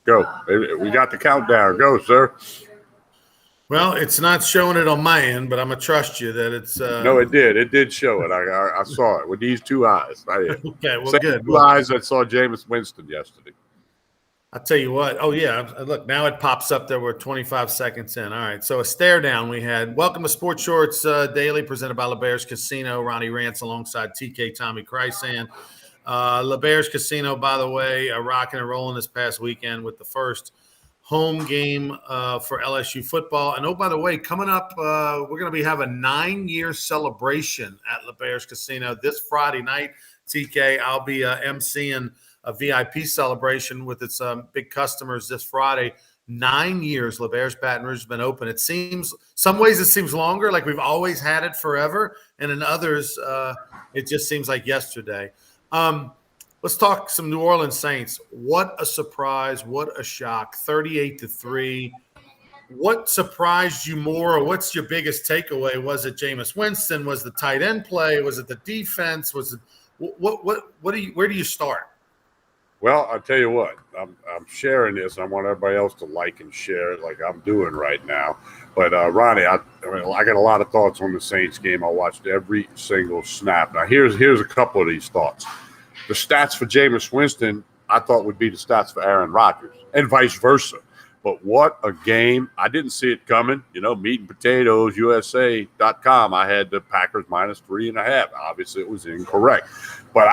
Go. We got the countdown. Go, sir. Well, it's not showing it on my end, but I'm going to trust you that it's No, it did. It did show it. I saw it with these two eyes. I did. Okay, well, Same good. Two eyes that saw Jameis Winston yesterday. I'll tell you what. Oh, yeah. Look, now it pops up there. We're 25 seconds in. All right. So a stare down we had. Welcome to Sports Shorts Daily, presented by LeBear's Casino. Ronnie Rantz alongside TK Tommy Chrysan. LeBear's Casino, by the way, rocking and rolling this past weekend with the first home game for LSU football. And, oh, by the way, coming up, we're going to be having a 9-year celebration at LeBear's Casino this Friday night. TK, I'll be emceeing a VIP celebration with its big customers this Friday. 9 years LeBear's Baton Rouge has been open. It seems, some ways it seems longer, like we've always had it forever. And in others, it just seems like yesterday. Let's talk some New Orleans Saints. What a surprise. What a shock. 38-3. What surprised you more, or what's your biggest takeaway? Was it Jameis Winston? Was the tight end play? Was it the defense? Was it where do you start? Well, I'll tell you what, I'm sharing this. I want everybody else to like and share it like I'm doing right now. But, Ronnie, I got a lot of thoughts on the Saints game. I watched every single snap. Now, here's a couple of these thoughts. The stats for Jameis Winston, I thought would be the stats for Aaron Rodgers, and vice versa. But what a game. I didn't see it coming. Meat and potatoes, USA.com. I had the Packers minus 3.5. Obviously, it was incorrect. But,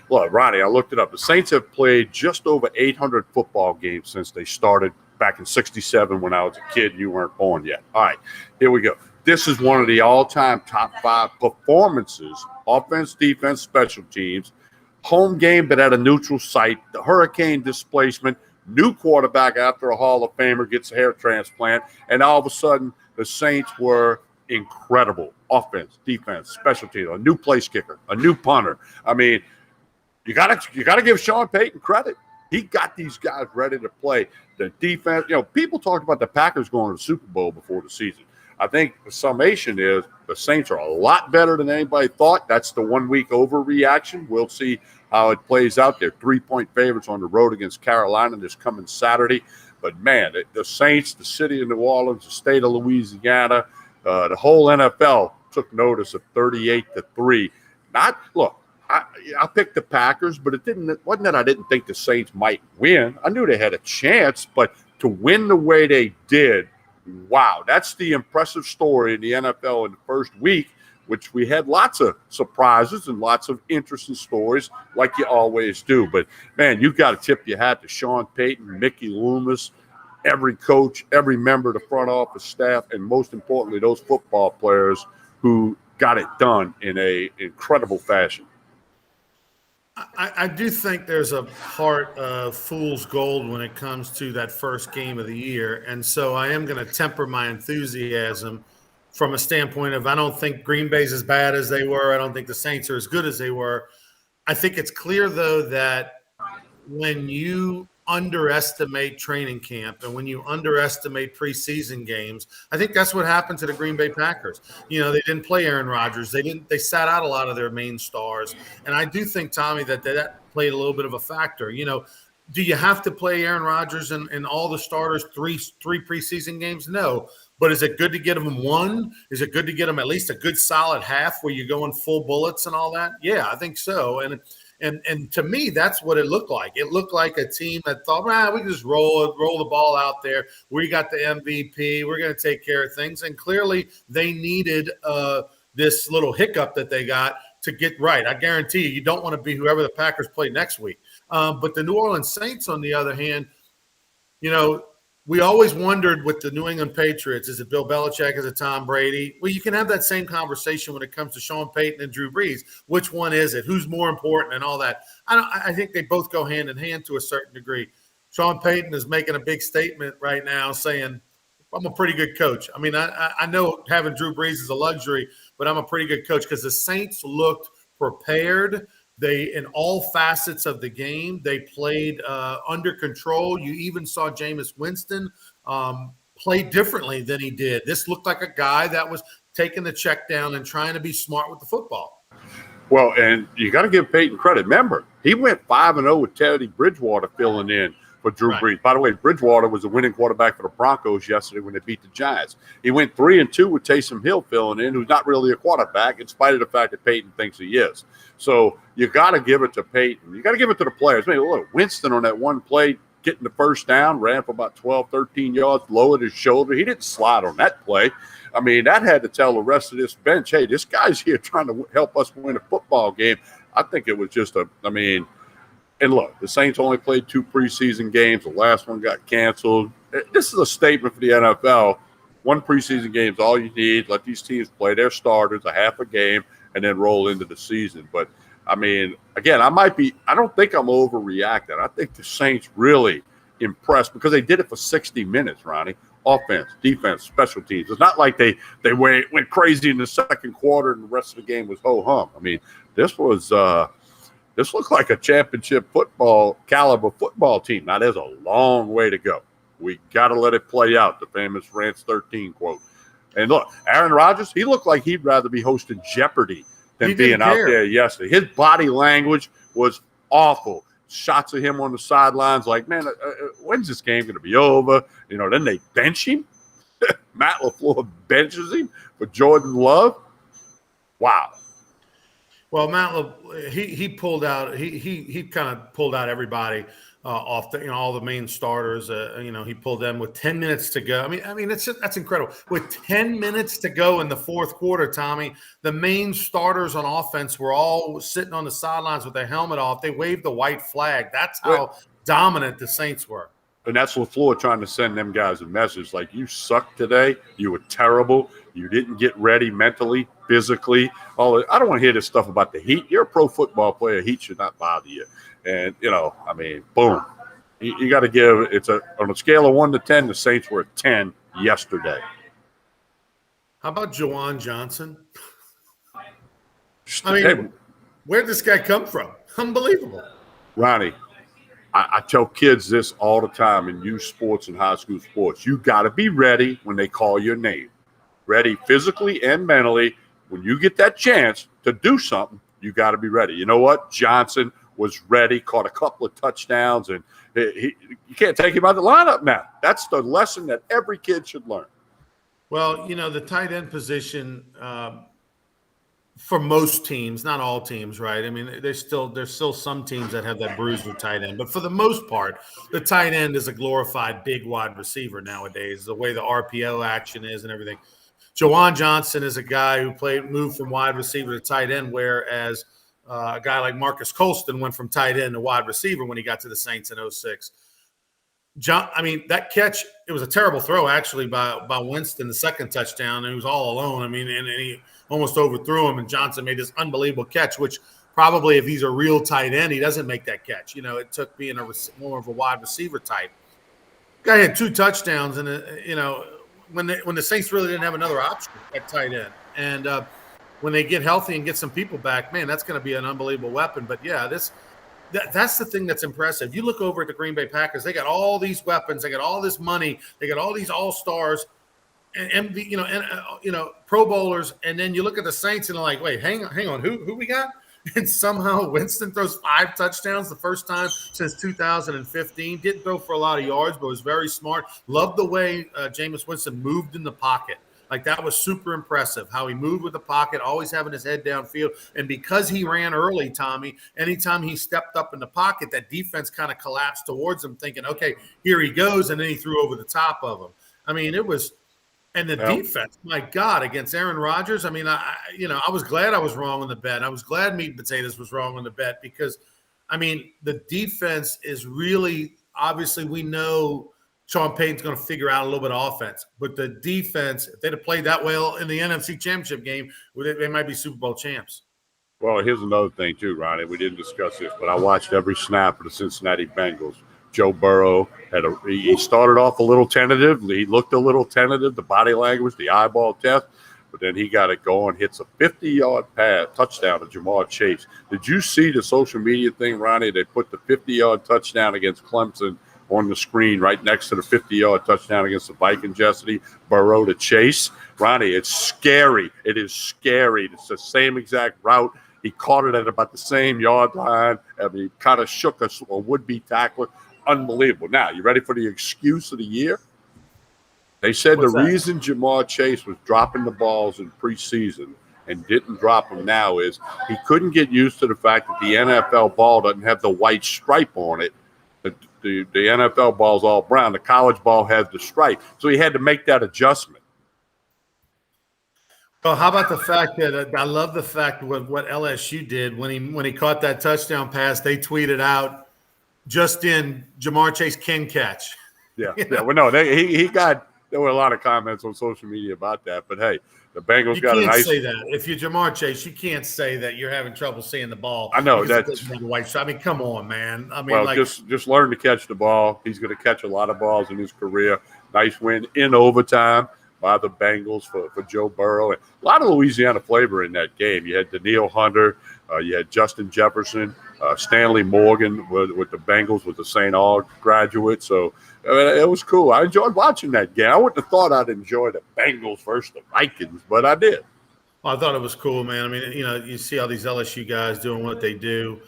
look, Ronnie, I looked it up. The Saints have played just over 800 football games since they started back in 67 when I was a kid and you weren't born yet. All right, here we go. This is one of the all-time top 5 performances, offense, defense, special teams, home game but at a neutral site, the hurricane displacement, new quarterback after a Hall of Famer gets a hair transplant, and all of a sudden the Saints were incredible. Offense, defense, special teams, a new place kicker, a new punter. You gotta give Sean Payton credit. He got these guys ready to play. The defense, people talked about the Packers going to the Super Bowl before the season. I think the summation is the Saints are a lot better than anybody thought. That's the 1 week overreaction. We'll see how it plays out. They're 3-point favorites on the road against Carolina this coming Saturday. But, man, the Saints, the city of New Orleans, the state of Louisiana, the whole NFL took notice of 38-3. I picked the Packers, but wasn't that I didn't think the Saints might win. I knew they had a chance, but to win the way they did, wow, that's the impressive story in the NFL in the first week, which we had lots of surprises and lots of interesting stories like you always do. But, man, you've got to tip your hat to Sean Payton, Mickey Loomis, every coach, every member of the front office staff, and most importantly, those football players who got it done in a incredible fashion. I do think there's a part of fool's gold when it comes to that first game of the year. And so I am going to temper my enthusiasm from a standpoint of I don't think Green Bay's as bad as they were. I don't think the Saints are as good as they were. I think it's clear, though, that when you underestimate training camp and when you underestimate preseason games, I think that's what happened to the Green Bay Packers. They didn't play Aaron Rodgers. They sat out a lot of their main stars. And I do think, Tommy, that played a little bit of a factor. Do you have to play Aaron Rodgers and all the starters three preseason games? No. But is it good to get them one? Is it good to get them at least a good solid half where you're going full bullets and all that? Yeah, I think so. And to me, that's what it looked like. It looked like a team that thought, we can just roll the ball out there. We got the MVP. We're going to take care of things. And clearly they needed this little hiccup that they got to get right. I guarantee you don't want to be whoever the Packers play next week. But the New Orleans Saints, on the other hand, we always wondered with the New England Patriots, is it Bill Belichick, is it Tom Brady? Well, you can have that same conversation when it comes to Sean Payton and Drew Brees. Which one is it? Who's more important and all that? I think they both go hand in hand to a certain degree. Sean Payton is making a big statement right now saying, I'm a pretty good coach. I know having Drew Brees is a luxury, but I'm a pretty good coach because the Saints looked prepared. They, in all facets of the game, they played under control. You even saw Jameis Winston play differently than he did. This looked like a guy that was taking the check down and trying to be smart with the football. Well, and you got to give Peyton credit. Remember, He went 5-0 with Teddy Bridgewater filling in for Drew Brees. By the way, Bridgewater was the winning quarterback for the Broncos yesterday when they beat the Giants. He went 3-2 with Taysom Hill filling in, who's not really a quarterback, in spite of the fact that Peyton thinks he is. So you got to give it to Peyton. You got to give it to the players. I mean, look, Winston on that one play, getting the first down, ran for about 12, 13 yards, lowered his shoulder. He didn't slide on that play. I mean, that had to tell the rest of this bench, hey, this guy's here trying to help us win a football game. I think it was just and look, the Saints only played 2 preseason games. The last one got canceled. This is a statement for the NFL. 1 preseason game is all you need. Let these teams play their starters a half a game and then roll into the season. But, I mean, again, I don't think I'm overreacting. I think the Saints really impressed because they did it for 60 minutes, Ronnie. Offense, defense, special teams. It's not like they went crazy in the second quarter and the rest of the game was ho-hum. I mean, this looked like a championship caliber football team. Now, there's a long way to go. We got to let it play out, the famous Rantz 13 quote. And look, Aaron Rodgers, he looked like he'd rather be hosting Jeopardy than being out there yesterday. His body language was awful. Shots of him on the sidelines like, man, when's this game going to be over? You know, then they bench him. Matt LaFleur benches him for Jordan Love. Wow. Well, he pulled out. He kind of pulled out everybody off all the main starters. He pulled them with 10 minutes to go. I mean that's incredible. With 10 minutes to go in the fourth quarter, Tommy, the main starters on offense were all sitting on the sidelines with their helmet off. They waved the white flag. That's how dominant the Saints were. And that's LaFleur trying to send them guys a message like, you sucked today. You were terrible. You didn't get ready mentally, physically. I don't want to hear this stuff about the heat. You're a pro football player. Heat should not bother you. And, boom. You got to give on a scale of 1 to 10, the Saints were at 10 yesterday. How about Juwan Johnson? I mean, where'd this guy come from? Unbelievable. Ronnie, I tell kids this all the time in youth sports and high school sports. You got to be ready when they call your name. Ready physically and mentally. When you get that chance to do something, you got to be ready. You know what? Johnson was ready, caught a couple of touchdowns, and you can't take him out of the lineup now. That's the lesson that every kid should learn. Well, the tight end position for most teams, not all teams, right? I mean, there's still some teams that have that bruiser tight end, but for the most part, the tight end is a glorified big wide receiver nowadays. The way the RPO action is and everything. Juwan Johnson is a guy who moved from wide receiver to tight end, whereas a guy like Marcus Colston went from tight end to wide receiver when he got to the Saints in 2006. That catch, it was a terrible throw actually by Winston, the second touchdown, and he was all alone. And he almost overthrew him, and Johnson made this unbelievable catch, which probably if he's a real tight end, he doesn't make that catch. It took being more of a wide receiver type. Guy had 2 touchdowns, and when the Saints really didn't have another option at tight end. And when they get healthy and get some people back, man, that's going to be an unbelievable weapon. But, yeah, that's the thing that's impressive. You look over at the Green Bay Packers, they got all these weapons. They got all this money. They got all these all-stars and Pro Bowlers. And then you look at the Saints and they're like, wait, hang on, who we got? And somehow Winston throws 5 touchdowns the first time since 2015. Didn't throw for a lot of yards, but was very smart. Loved the way Jameis Winston moved in the pocket. Like, that was super impressive, how he moved with the pocket, always having his head downfield. And because he ran early, Tommy, anytime he stepped up in the pocket, that defense kind of collapsed towards him, thinking, okay, here he goes, and then he threw over the top of him. I mean, it was – and the defense, my God, against Aaron Rodgers, I mean, I was glad I was wrong on the bet. I was glad Meat and Potatoes was wrong on the bet because, the defense is really – obviously we know Sean Payton's going to figure out a little bit of offense. But the defense, if they'd have played that well in the NFC Championship game, they might be Super Bowl champs. Well, here's another thing too, Ronnie. We didn't discuss this, but I watched every snap of the Cincinnati Bengals. Joe Burrow he started off a little tentative. He looked a little tentative, the body language, the eyeball test, but then he got it going, hits a 50-yard touchdown to Jamar Chase. Did you see the social media thing, Ronnie? They put the 50-yard touchdown against Clemson on the screen right next to the 50-yard touchdown against the Vikings yesterday. Burrow to Chase. Ronnie, it's scary. It is scary. It's the same exact route. He caught it at about the same yard line. I mean, he kind of shook a would-be tackler. Unbelievable. Now, you ready for the excuse of the year? They said What's the that? reason Jamar Chase was dropping the balls in preseason and didn't drop them now is he couldn't get used to the fact that the NFL ball doesn't have the white stripe on it. The NFL ball's all brown. The college ball has the stripe. So he had to make that adjustment. Well, how about the fact that I love the fact what LSU did when he caught that touchdown pass, they tweeted out, just in, Jamar Chase can catch. Yeah. Yeah. Well, no, there were a lot of comments on social media about that. But, hey, the Bengals got a nice – You can't say that. If you're Jamar Chase, you can't say that you're having trouble seeing the ball. I know. That's – I mean, come on, man. I mean, well, just learn to catch the ball. He's going to catch a lot of balls in his career. Nice win in overtime by the Bengals for Joe Burrow. And a lot of Louisiana flavor in that game. You had Danielle Hunter. You had Justin Jefferson. Stanley Morgan with the Bengals, with the St. Aug graduate. So it was cool. I enjoyed watching that game. I wouldn't have thought I'd enjoy the Bengals versus the Vikings, but I did. Well, I thought it was cool, man. I mean, you see all these LSU guys doing what they do.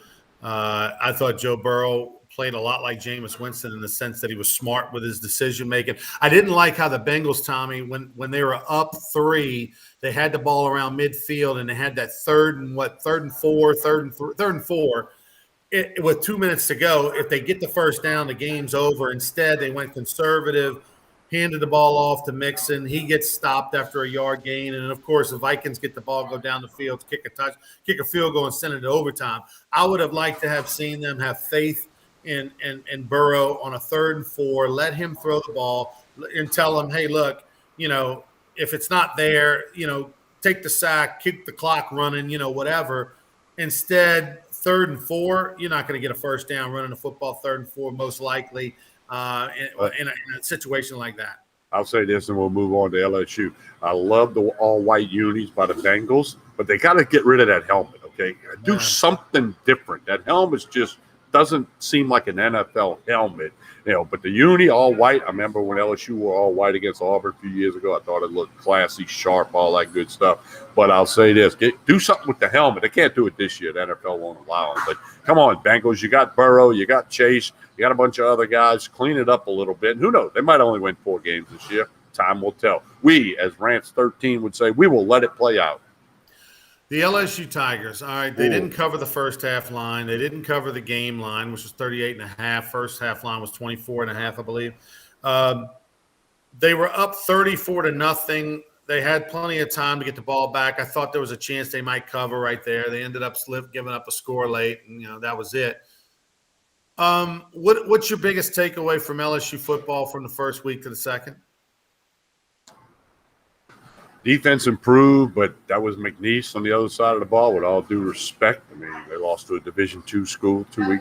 I thought Joe Burrow played a lot like Jameis Winston in the sense that he was smart with his decision making. I didn't like how the Bengals, Tommy, when they were up 3, they had the ball around midfield and they had that third and 4. With 2 minutes to go, if they get the first down, the game's over. Instead, they went conservative, handed the ball off to Mixon. He gets stopped after a yard gain. And, of course, the Vikings get the ball, go down the field, kick a field goal, and send it to overtime. I would have liked to have seen them have faith in Burrow on a 3rd and 4, let him throw the ball and tell him, hey, look, if it's not there, take the sack, keep the clock running, whatever. Instead, 3rd and 4, you're not going to get a first down running the football 3rd and 4, most likely in a situation like that. I'll say this, and we'll move on to LSU. I love the all-white unis by the Bengals, but they got to get rid of that helmet, okay? Do something different. That helmet just doesn't seem like an NFL helmet, but the uni all white. I remember when LSU wore all white against Auburn a few years ago. I thought it looked classy, sharp, all that good stuff. But I'll say this, do something with the helmet. They can't do it this year. The NFL won't allow them. But come on, Bengals, you got Burrow, you got Chase, you got a bunch of other guys. Clean it up a little bit. And who knows? They might only win 4 games this year. Time will tell. We, as Rantz 13 would say, we will let it play out. The LSU Tigers, all right, they didn't cover the first half line. They didn't cover the game line, which was 38.5. First half line was 24.5, I believe. They were up 34-0. They had plenty of time to get the ball back. I thought there was a chance they might cover right there. They ended up giving up a score late, and, that was it. What's your biggest takeaway from LSU football from the first week to the second? Defense improved, but that was McNeese on the other side of the ball, with all due respect. I mean, they lost to a Division II school 2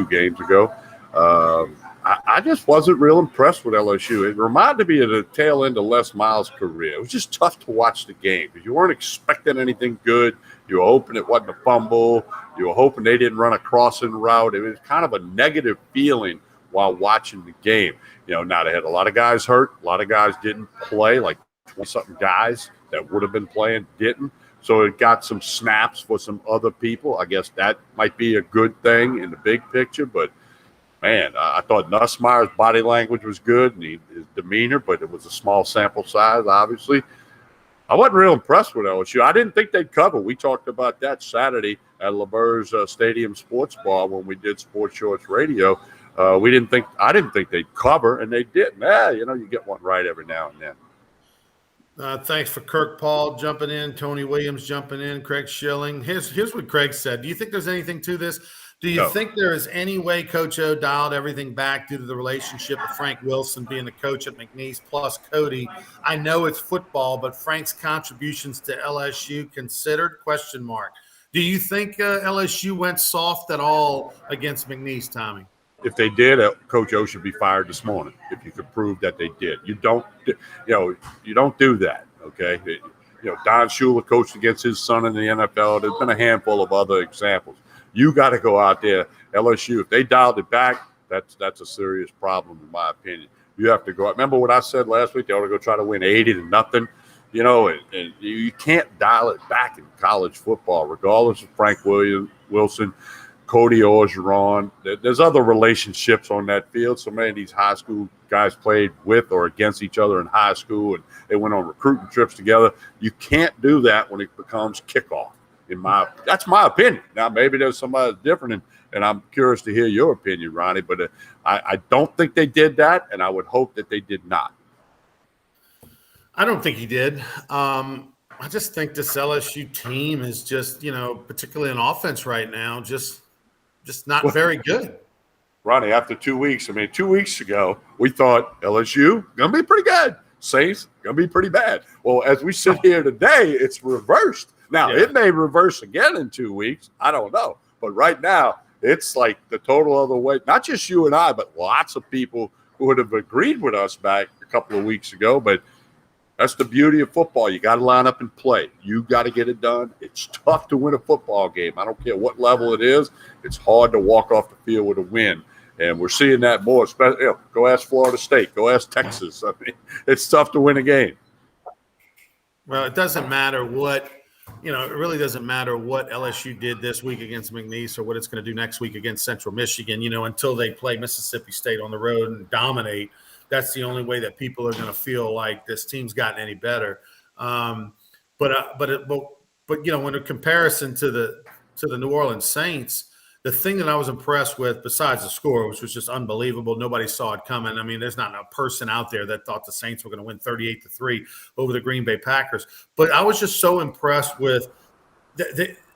games ago. I just wasn't real impressed with LSU. It reminded me of the tail end of Les Miles' career. It was just tough to watch the game because you weren't expecting anything good. You were hoping it wasn't a fumble. You were hoping they didn't run a crossing route. It was kind of a negative feeling while watching the game. Now they had a lot of guys hurt. A lot of guys didn't play, like 20-something guys that would have been playing didn't. So it got some snaps for some other people. I guess that might be a good thing in the big picture. But, man, I thought Nussmeier's body language was good and his demeanor, but it was a small sample size, obviously. I wasn't real impressed with LSU. I didn't think they'd cover. We talked about that Saturday at LeBeur's Stadium Sports Bar when we did Sports Shorts Radio. I didn't think they'd cover, and they didn't. You get one right every now and then. Thanks for Kirk Paul jumping in, Tony Williams jumping in, Craig Schilling. Here's what Craig said. Do you think there's anything to this? Do you think there is any way Coach O dialed everything back due to the relationship of Frank Wilson being the coach at McNeese plus Cody? I know it's football, but Frank's contributions to LSU considered? ? Do you think LSU went soft at all against McNeese, Tommy? If they did, Coach O should be fired this morning. If you could prove that they did, you don't do that. Okay, Don Shula coached against his son in the NFL. There's been a handful of other examples. You got to go out there, LSU. If they dialed it back, that's a serious problem in my opinion. You have to go out. Remember what I said last week? They ought to go try to win 80-0. and you can't dial it back in college football, regardless of Frank Wilson, Cody Orgeron. There's other relationships on that field. So many of these high school guys played with or against each other in high school, and they went on recruiting trips together. You can't do that when it becomes kickoff. That's my opinion. Now, maybe there's somebody different, and I'm curious to hear your opinion, Ronnie. But I don't think they did that, and I would hope that they did not. I don't think he did. I just think this LSU team is just, particularly in offense right now, just not very good. Ronnie, after 2 weeks, 2 weeks ago, we thought LSU going to be pretty good. Saints going to be pretty bad. Well, as we sit here today, it's reversed. Now, It may reverse again in 2 weeks. I don't know. But right now, it's like the total other way. Not just you and I, but lots of people who would have agreed with us back a couple of weeks ago. But that's the beauty of football. You got to line up and play. You got to get it done. It's tough to win a football game. I don't care what level it is. It's hard to walk off the field with a win. And we're seeing that more. Especially, go ask Florida State. Go ask Texas. It's tough to win a game. Well, it doesn't matter what – it really doesn't matter what LSU did this week against McNeese or what it's going to do next week against Central Michigan, until they play Mississippi State on the road and dominate. That's the only way that people are going to feel like this team's gotten any better. But in a comparison to the New Orleans Saints, the thing that I was impressed with, besides the score, which was just unbelievable, nobody saw it coming. There's not a person out there that thought the Saints were going to win 38-3 over the Green Bay Packers. But I was just so impressed with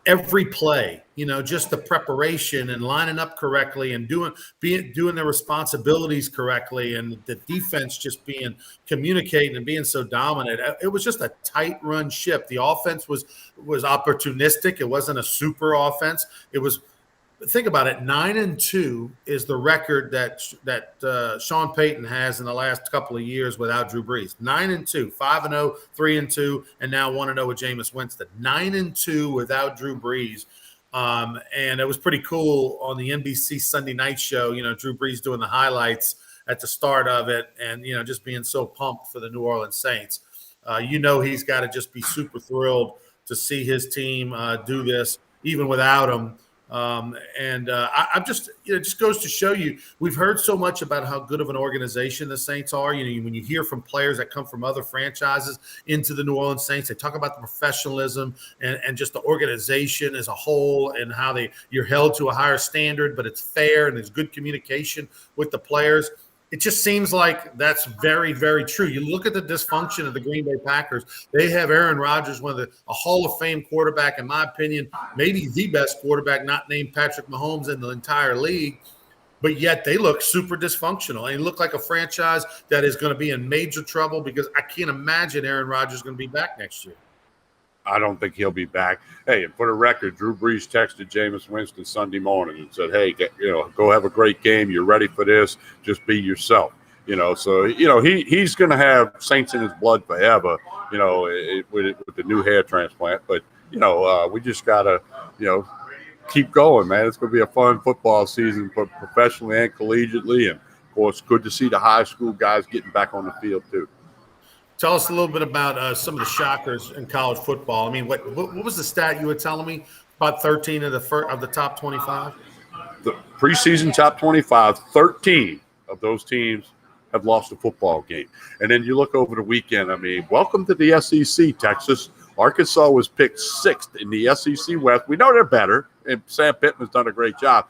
every play, just the preparation and lining up correctly and doing their responsibilities correctly, and the defense just communicating and being so dominant. It was just a tight run ship. The offense was opportunistic. It wasn't a super offense. It was. Think about it. 9-2 is the record that Sean Payton has in the last couple of years without Drew Brees. 9-2, 5-0, 3-2, and now 1-0 with Jameis Winston. 9-2 without Drew Brees. And it was pretty cool on the NBC Sunday night show, Drew Brees doing the highlights at the start of it and, just being so pumped for the New Orleans Saints. He's got to just be super thrilled to see his team do this, even without him. I'm just, it just goes to show you, we've heard so much about how good of an organization the Saints are. When you hear from players that come from other franchises into the New Orleans Saints, they talk about the professionalism and just the organization as a whole and how you're held to a higher standard, but it's fair and there's good communication with the players. It just seems like that's very, very true. You look at the dysfunction of the Green Bay Packers. They have Aaron Rodgers, a Hall of Fame quarterback, in my opinion, maybe the best quarterback, not named Patrick Mahomes, in the entire league. But yet they look super dysfunctional. And they look like a franchise that is going to be in major trouble because I can't imagine Aaron Rodgers is going to be back next year. I don't think he'll be back. Hey, and for the record, Drew Brees texted Jameis Winston Sunday morning and said, "Hey, go have a great game. You're ready for this. Just be yourself." So he's going to have Saints in his blood forever. With the new hair transplant. But we just gotta keep going, man. It's going to be a fun football season, for professionally and collegiately, and of course, good to see the high school guys getting back on the field too. Tell us a little bit about some of the shockers in college football. What was the stat you were telling me about 13 of the top 25? The preseason top 25, 13 of those teams have lost a football game. And then you look over the weekend, welcome to the SEC, Texas. Arkansas was picked 6th in the SEC West. We know they're better, and Sam Pittman's done a great job.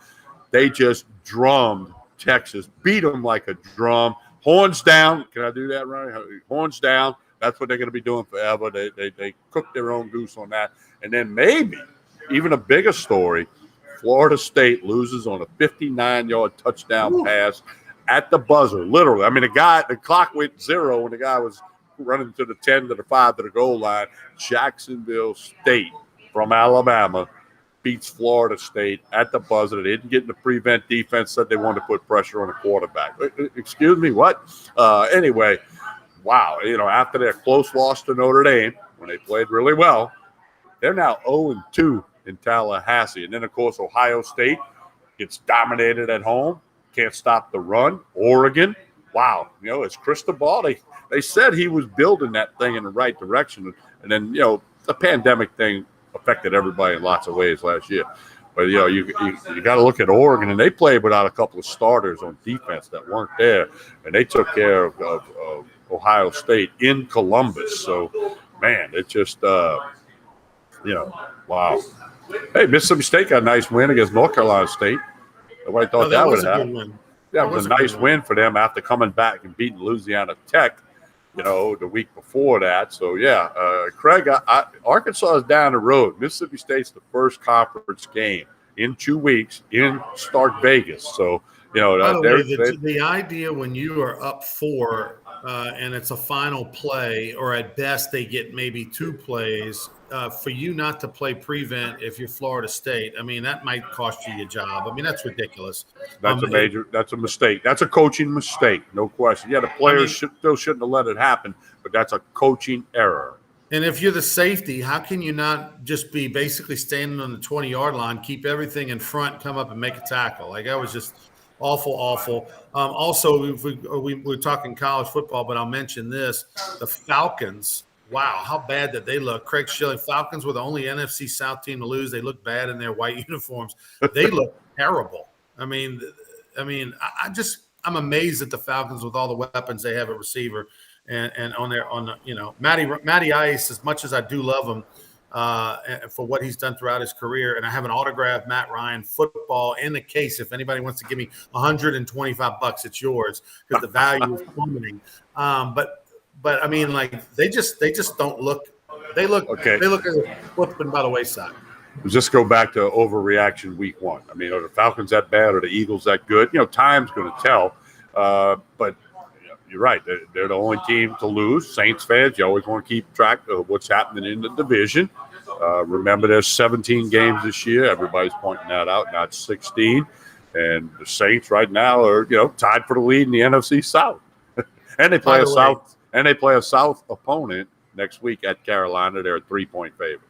They just drummed Texas, beat them like a drum. Horns down. Can I do that, Ronnie? Horns down. That's what they're going to be doing forever. They cook their own goose on that. And then maybe even a bigger story, Florida State loses on a 59-yard touchdown pass at the buzzer, literally. The clock went 0 when the guy was running to the 10 to the 5 to the goal line. Jacksonville State from Alabama beats Florida State at the buzzer. They didn't get in the prevent defense, said they wanted to put pressure on the quarterback. Excuse me, what? Anyway, wow. After their close loss to Notre Dame, when they played really well, they're now 0-2 in Tallahassee. And then, of course, Ohio State gets dominated at home, can't stop the run. Oregon, wow, it's crystal ball. They said he was building that thing in the right direction. And then, the pandemic thing affected everybody in lots of ways last year. But, you got to look at Oregon, and they played without a couple of starters on defense that weren't there. And they took care of Ohio State in Columbus. So, man, it just, wow. Hey, Mississippi State got a nice win against North Carolina State. Nobody thought that would happen. Yeah, it was a nice win for them after coming back and beating Louisiana Tech, the week before that. So, yeah, Craig, Arkansas is down the road. Mississippi State's the first conference game in 2 weeks in Stark Vegas. So, the idea when you are up 4 and it's a final play, or at best they get maybe 2 plays, for you not to play prevent if you're Florida State, I mean, that might cost you your job. I mean, that's ridiculous. That's that's a mistake. That's a coaching mistake, no question. Yeah, the players still shouldn't have let it happen, but that's a coaching error. And if you're the safety, how can you not just be basically standing on the 20-yard line, keep everything in front, come up and make a tackle? Like, that was just awful. Also, if we're talking college football, but I'll mention this. The Falcons, wow, how bad did they look? Craig Schilling, Falcons were the only NFC South team to lose. They look bad in their white uniforms. They look terrible. I'm amazed at the Falcons with all the weapons they have at receiver and Matty Ice, as much as I do love him for what he's done throughout his career. And I have an autographed Matt Ryan football in the case. If anybody wants to give me $125, it's yours, because the value is plummeting. But I mean, like, they just don't look. They look okay. They look as if flipping by the wayside. Just go back to overreaction week 1. I mean, are the Falcons that bad or the Eagles that good? Time's going to tell. But you're right. They're the only team to lose. Saints fans, you always want to keep track of what's happening in the division. Remember, there's 17 games this year. Everybody's pointing that out, not 16. And the Saints right now are, tied for the lead in the NFC South. And they play a South opponent next week at Carolina. They're a 3-point favorite.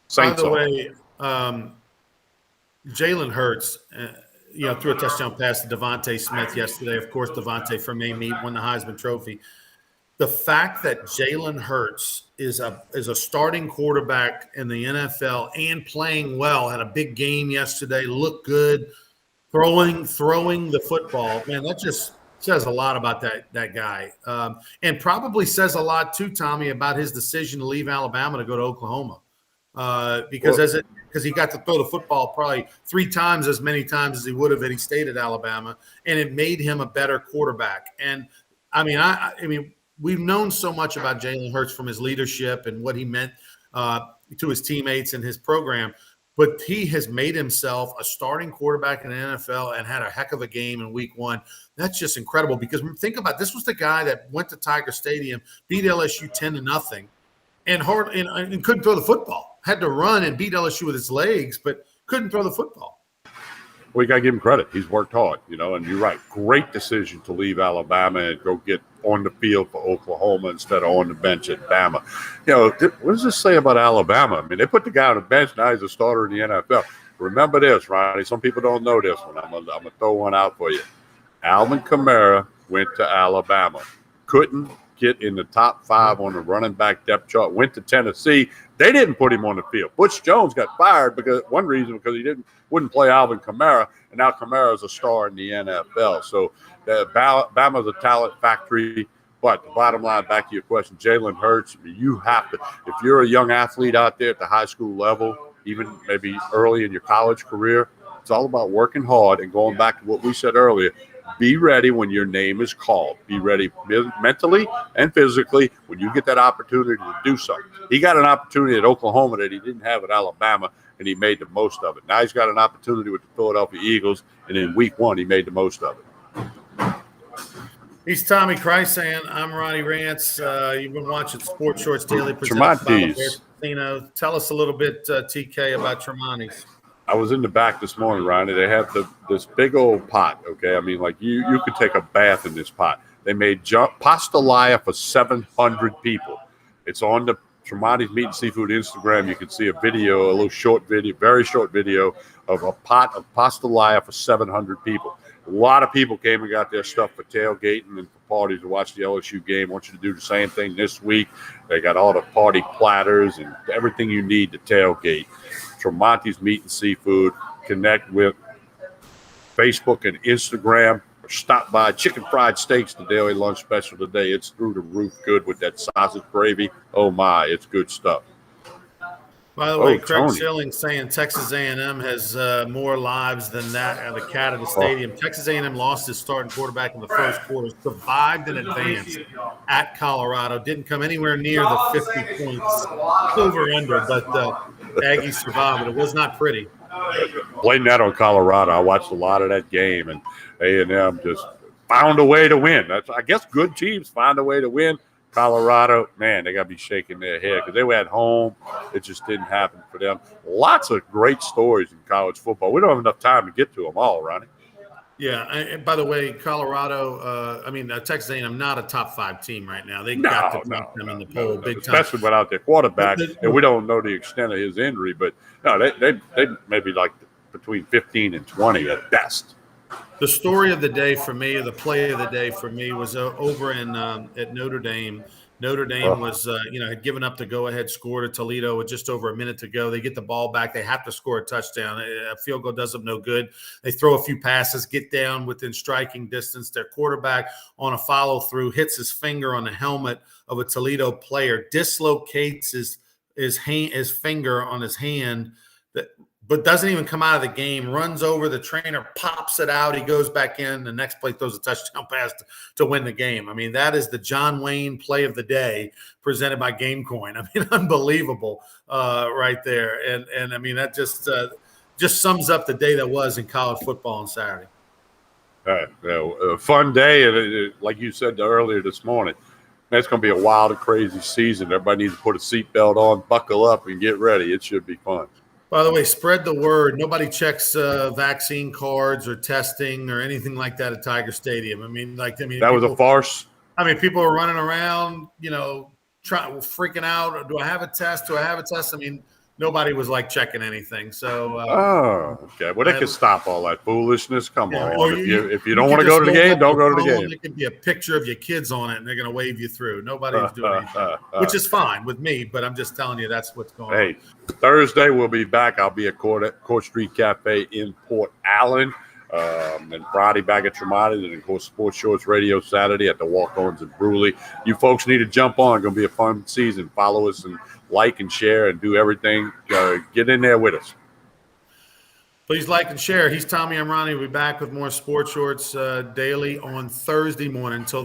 Saints. By the way, Jalen Hurts, threw a touchdown pass to Devontae Smith yesterday. Of course, Devontae from Meat won the Heisman Trophy. The fact that Jalen Hurts is a starting quarterback in the NFL and playing well, had a big game yesterday, looked good, throwing the football, man, that just says a lot about that guy, and probably says a lot too, Tommy, about his decision to leave Alabama to go to Oklahoma, because he got to throw the football probably 3 times as many times as he would have had he stayed at Alabama, and it made him a better quarterback. And I mean, we've known so much about Jalen Hurts from his leadership and what he meant to his teammates and his program. But he has made himself a starting quarterback in the NFL and had a heck of a game in week 1. That's just incredible, because think about it, this was the guy that went to Tiger Stadium, beat LSU 10-0, and couldn't throw the football. Had to run and beat LSU with his legs, but couldn't throw the football. Well, you got to give him credit. He's worked hard, and you're right. Great decision to leave Alabama and go get on the field for Oklahoma instead of on the bench at Bama. What does this say about Alabama? I mean, they put the guy on the bench. Now he's a starter in the NFL. Remember this, Ronnie. Some people don't know this one. I'm gonna throw one out for you. Alvin Kamara went to Alabama. Couldn't get in the top 5 on the running back depth chart. Went to Tennessee. They didn't put him on the field. Butch Jones got fired because he wouldn't play Alvin Kamara, and now Kamara is a star in the NFL. So Bama's a talent factory. But the bottom line, back to your question, Jalen Hurts, you have to, if you're a young athlete out there at the high school level, even maybe early in your college career, it's all about working hard and going back to what we said earlier. Be ready when your name is called. Be ready mentally and physically when you get that opportunity to do something. He got an opportunity at Oklahoma that he didn't have at Alabama, and he made the most of it. Now he's got an opportunity with the Philadelphia Eagles, and in week 1 he made the most of it. He's Tommy Chrysan. I'm Ronnie Rantz. You've been watching Sports Shorts Daily presented by Casino. Tell us a little bit, TK, about Tremonti's. I was in the back this morning, Ronnie. They have this big old pot, okay? I mean, like you could take a bath in this pot. They made pastelaia for 700 people. It's on the Tremonti's Meat and Seafood Instagram. You can see a little short video, very short video of a pot of pastelaia for 700 people. A lot of people came and got their stuff for tailgating and for parties to watch the LSU game. I want you to do the same thing this week. They got all the party platters and everything you need to tailgate. Tremonti's Meat and Seafood. Connect with Facebook and Instagram. Or stop by Chicken Fried Steaks, the daily lunch special today. It's through the roof good with that sausage gravy. Oh, my, it's good stuff. By the way, Craig Tony. Schilling saying Texas A&M has more lives than that at the cat of the stadium. Texas A&M lost his starting quarterback in the first quarter, survived in advance at Colorado, didn't come anywhere near the 50 points over under, but Aggies survived. It was not pretty. Playing that on Colorado, I watched a lot of that game, and A&M just found a way to win. I guess good teams find a way to win. Colorado, man, they got to be shaking their head because they were at home. It just didn't happen for them. Lots of great stories in college football. We don't have enough time to get to them all, Ronnie. Yeah, and by the way, Colorado, Texas A&M, not a top 5 team right now. They got to drop them in the poll big time. Especially without their quarterback, and we don't know the extent of his injury, but no, they maybe like between 15 and 20 at best. The story of the day for me, or the play of the day for me, was over in at Notre Dame. Notre Dame was, had given up the go-ahead score to Toledo with just over a minute to go. They get the ball back. They have to score a touchdown. A field goal does them no good. They throw a few passes, get down within striking distance. Their quarterback on a follow-through hits his finger on the helmet of a Toledo player, dislocates his finger on his hand, but doesn't even come out of the game, runs over the trainer, pops it out. He goes back in. The next play throws a touchdown pass to win the game. I mean, that is the John Wayne play of the day presented by GameCoin. I mean, unbelievable right there. And I mean, that just sums up the day that was in college football on Saturday. A fun day. And like you said earlier this morning, it's going to be a wild and crazy season. Everybody needs to put a seatbelt on, buckle up, and get ready. It should be fun. By the way, spread the word. Nobody checks vaccine cards or testing or anything like that at Tiger Stadium. That was a farce. I mean, people are running around, freaking out. Do I have a test? Do I have a test? I mean, nobody was checking anything. So, okay. Well, they can stop all that foolishness. Come on. If you don't want to go to the game, don't go to the game. There could be a picture of your kids on it, and they're going to wave you through. Nobody's doing anything, which is fine with me. But I'm just telling you that's what's going on. Hey, Thursday we'll be back. I'll be at Court Street Cafe in Port Allen. And Friday back at Tremonti, and of course Sports Shorts Radio Saturday at the Walk-Ons in Bruley. You folks need to jump on. It's going to be a fun season. Follow us and like and share and do everything. Get in there with us. Please like and share. He's Tommy. I'm Ronnie. We'll be back with more Sports Shorts daily on Thursday morning. Until then.